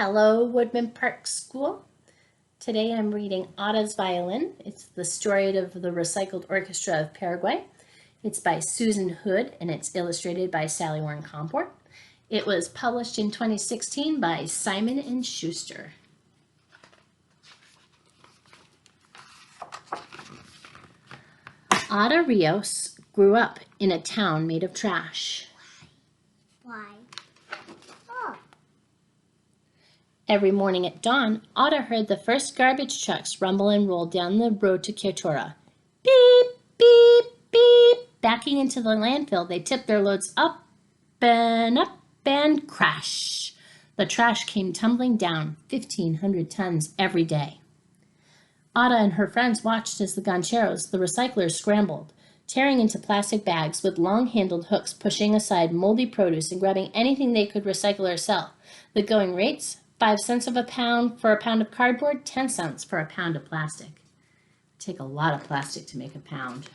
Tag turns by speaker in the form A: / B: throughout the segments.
A: Hello, Woodman Park School. Today I'm reading Ada's Violin. It's the story of the Recycled Orchestra of Paraguay. It's by Susan Hood and it's illustrated by Sally Warren Comport. It was published in 2016 by Simon & Schuster. Ada Rios grew up in a town made of trash.
B: Why? Oh.
A: Every morning at dawn, Ada heard the first garbage trucks rumble and roll down the road to Quechua. Beep, beep, beep. Backing into the landfill, they tipped their loads up and crash. The trash came tumbling down, 1,500 tons every day. Ada and her friends watched as the gancheros, the recyclers, scrambled, tearing into plastic bags with long-handled hooks, pushing aside moldy produce and grabbing anything they could recycle or sell. The going rates, 5 cents a pound for a pound of cardboard, 10 cents for a pound of plastic. It'd take a lot of plastic to make a pound.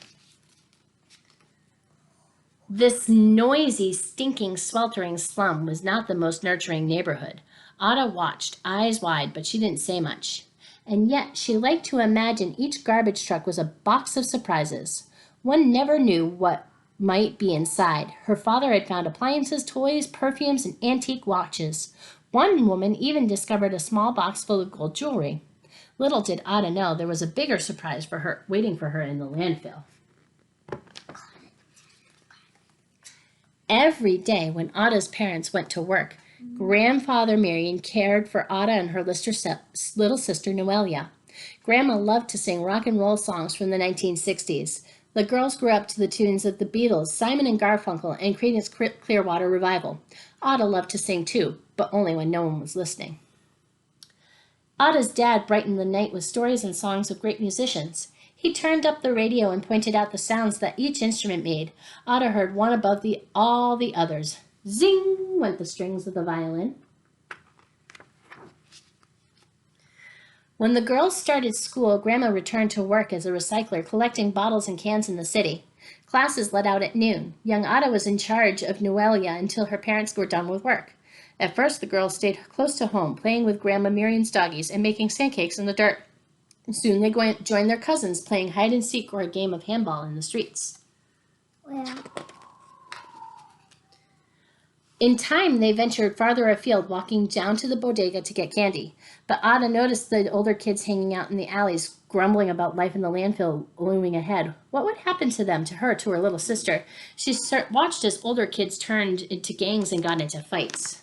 A: This noisy, stinking, sweltering slum was not the most nurturing neighborhood. Ada watched, eyes wide, but she didn't say much. And yet she liked to imagine each garbage truck was a box of surprises. One never knew what might be inside. Her father had found appliances, toys, perfumes, and antique watches. One woman even discovered a small box full of gold jewelry. Little did Ada know there was a bigger surprise for her, waiting for her in the landfill. Every day when Ada's parents went to work, Grandfather Marion cared for Ada and her little sister Noelia. Grandma loved to sing rock and roll songs from the 1960s. The girls grew up to the tunes of the Beatles, Simon and Garfunkel, and Creedence Clearwater Revival. Ada loved to sing too, but only when no one was listening. Ada's dad brightened the night with stories and songs of great musicians. He turned up the radio and pointed out the sounds that each instrument made. Ada heard one above all the others. Zing went the strings of the violin. When the girls started school, Grandma returned to work as a recycler, collecting bottles and cans in the city. Classes let out at noon. Young Ada was in charge of Noelia until her parents were done with work. At first, the girls stayed close to home, playing with Grandma Marion's doggies and making sandcakes in the dirt. Soon they joined their cousins, playing hide-and-seek or a game of handball in the streets.
B: Well.
A: In time, they ventured farther afield, walking down to the bodega to get candy. But Ada noticed the older kids hanging out in the alleys, grumbling about life in the landfill looming ahead. What would happen to them, to her, to her little sister? She watched as older kids turned into gangs and got into fights.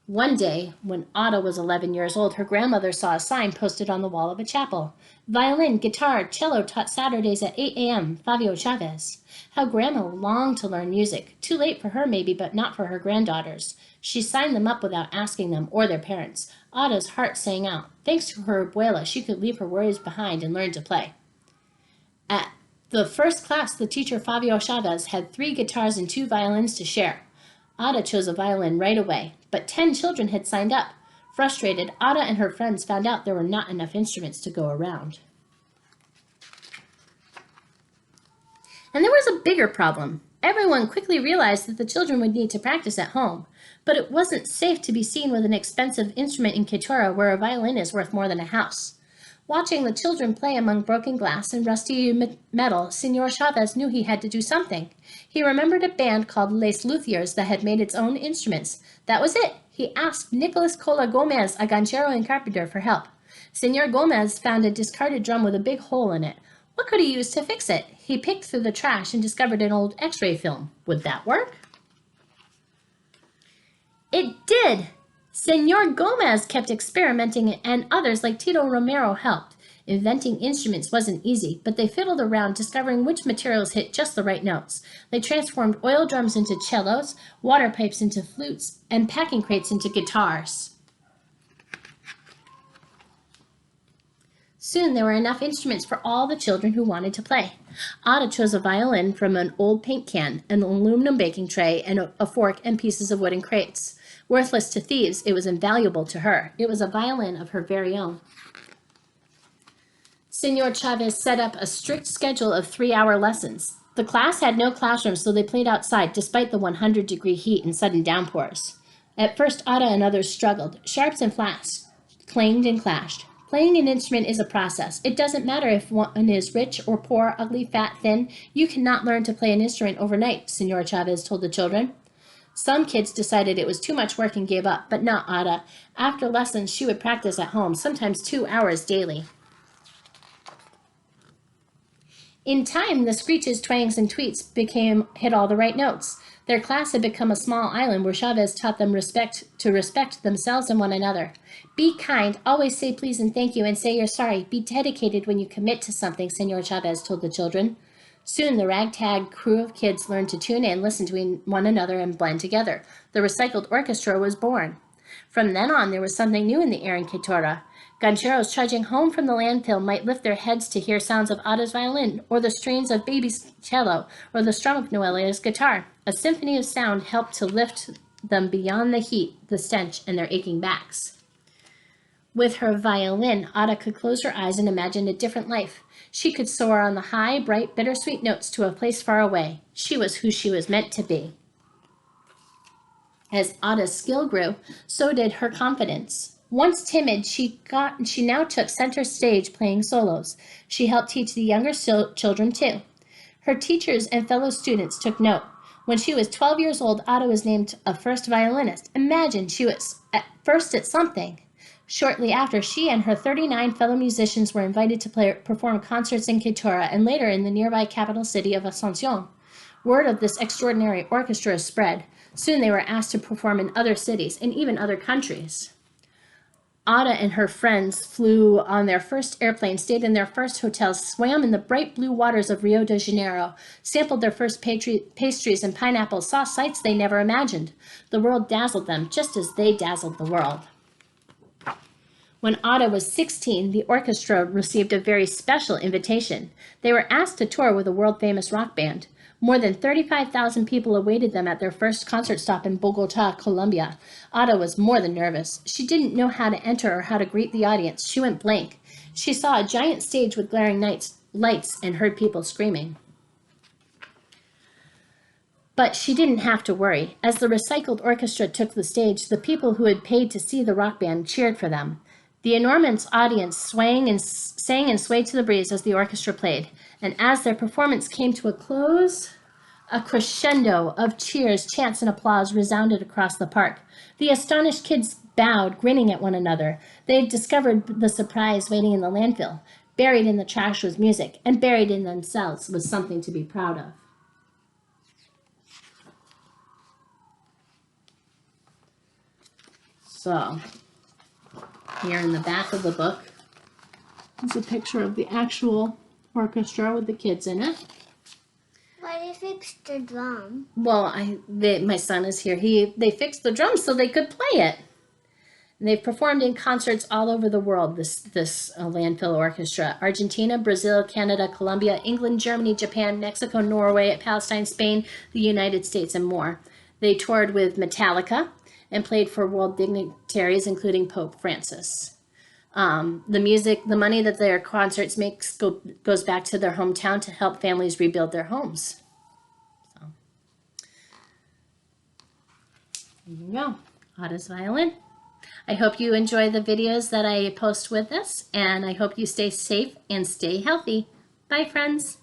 A: One day, when Ada was 11 years old, her grandmother saw a sign posted on the wall of a chapel. Violin, guitar, cello taught Saturdays at 8 a.m., Fabio Chavez. How Grandma longed to learn music. Too late for her maybe, but not for her granddaughters. She signed them up without asking them or their parents. Ada's heart sang out. Thanks to her abuela, she could leave her worries behind and learn to play. At the first class, the teacher Fabio Chavez had 3 guitars and 2 violins to share. Ada chose a violin right away, but 10 children had signed up. Frustrated, Ada and her friends found out there were not enough instruments to go around. And there was a bigger problem. Everyone quickly realized that the children would need to practice at home, but it wasn't safe to be seen with an expensive instrument in Quechua where a violin is worth more than a house. Watching the children play among broken glass and rusty metal, Senor Chavez knew he had to do something. He remembered a band called Les Luthiers that had made its own instruments. That was it. He asked Nicolas Cola Gomez, a ganchero and carpenter, for help. Senor Gomez found a discarded drum with a big hole in it. What could he use to fix it? He picked through the trash and discovered an old X-ray film. Would that work? It did! Senor Gomez kept experimenting, and others like Tito Romero helped. Inventing instruments wasn't easy, but they fiddled around, discovering which materials hit just the right notes. They transformed oil drums into cellos, water pipes into flutes, and packing crates into guitars. Soon there were enough instruments for all the children who wanted to play. Ada chose a violin from an old paint can, an aluminum baking tray, and a fork and pieces of wooden crates. Worthless to thieves, it was invaluable to her. It was a violin of her very own. Senor Chavez set up a strict schedule of 3-hour lessons. The class had no classrooms, so they played outside despite the 100-degree heat and sudden downpours. At first, Ada and others struggled. Sharps and flats clanged and clashed. Playing an instrument is a process. It doesn't matter if one is rich or poor, ugly, fat, thin. You cannot learn to play an instrument overnight, Senor Chavez told the children. Some kids decided it was too much work and gave up, but not Ada. After lessons, she would practice at home, sometimes 2 hours daily. In time, the screeches, twangs, and tweets hit all the right notes. Their class had become a small island where Chavez taught them to respect themselves and one another. Be kind, always say please and thank you, and say you're sorry. Be dedicated when you commit to something, Senor Chavez told the children. Soon, the ragtag crew of kids learned to tune in, listen to one another, and blend together. The recycled orchestra was born. From then on, there was something new in the air in Quetora. Gancheros trudging home from the landfill might lift their heads to hear sounds of Ada's violin, or the strains of baby's cello, or the strum of Noelia's guitar. A symphony of sound helped to lift them beyond the heat, the stench, and their aching backs. With her violin, Ada could close her eyes and imagine a different life. She could soar on the high, bright, bittersweet notes to a place far away. She was who she was meant to be. As Ada's skill grew, so did her confidence. Once timid, she now took center stage playing solos. She helped teach the younger children too. Her teachers and fellow students took note. When she was 12 years old, Ada was named a first violinist. Imagine, she was at first at something. Shortly after, she and her 39 fellow musicians were invited to perform concerts in Quetora and later in the nearby capital city of Asunción. Word of this extraordinary orchestra spread. Soon they were asked to perform in other cities and even other countries. Ada and her friends flew on their first airplane, stayed in their first hotels, swam in the bright blue waters of Rio de Janeiro, sampled their first pastries and pineapples, saw sights they never imagined. The world dazzled them, just as they dazzled the world. When Ada was 16, the orchestra received a very special invitation. They were asked to tour with a world-famous rock band. More than 35,000 people awaited them at their first concert stop in Bogota, Colombia. Ada was more than nervous. She didn't know how to enter or how to greet the audience. She went blank. She saw a giant stage with glaring lights and heard people screaming. But she didn't have to worry. As the recycled orchestra took the stage, the people who had paid to see the rock band cheered for them. The enormous audience sang and swayed to the breeze as the orchestra played. And as their performance came to a close, a crescendo of cheers, chants, and applause resounded across the park. The astonished kids bowed, grinning at one another. They had discovered the surprise waiting in the landfill. Buried in the trash was music, and buried in themselves was something to be proud of. So, here in the back of the book is a picture of the actual orchestra with the kids in it.
B: Why did they fix the drum?
A: Well, my son is here. They fixed the drums so they could play it. And they've performed in concerts all over the world, this landfill orchestra. Argentina, Brazil, Canada, Colombia, England, Germany, Japan, Mexico, Norway, Palestine, Spain, the United States, and more. They toured with Metallica and played for world dignitaries, including Pope Francis. The money that their concerts make goes back to their hometown to help families rebuild their homes. So, there you go, Ada's violin. I hope you enjoy the videos that I post with this, and I hope you stay safe and stay healthy. Bye, friends.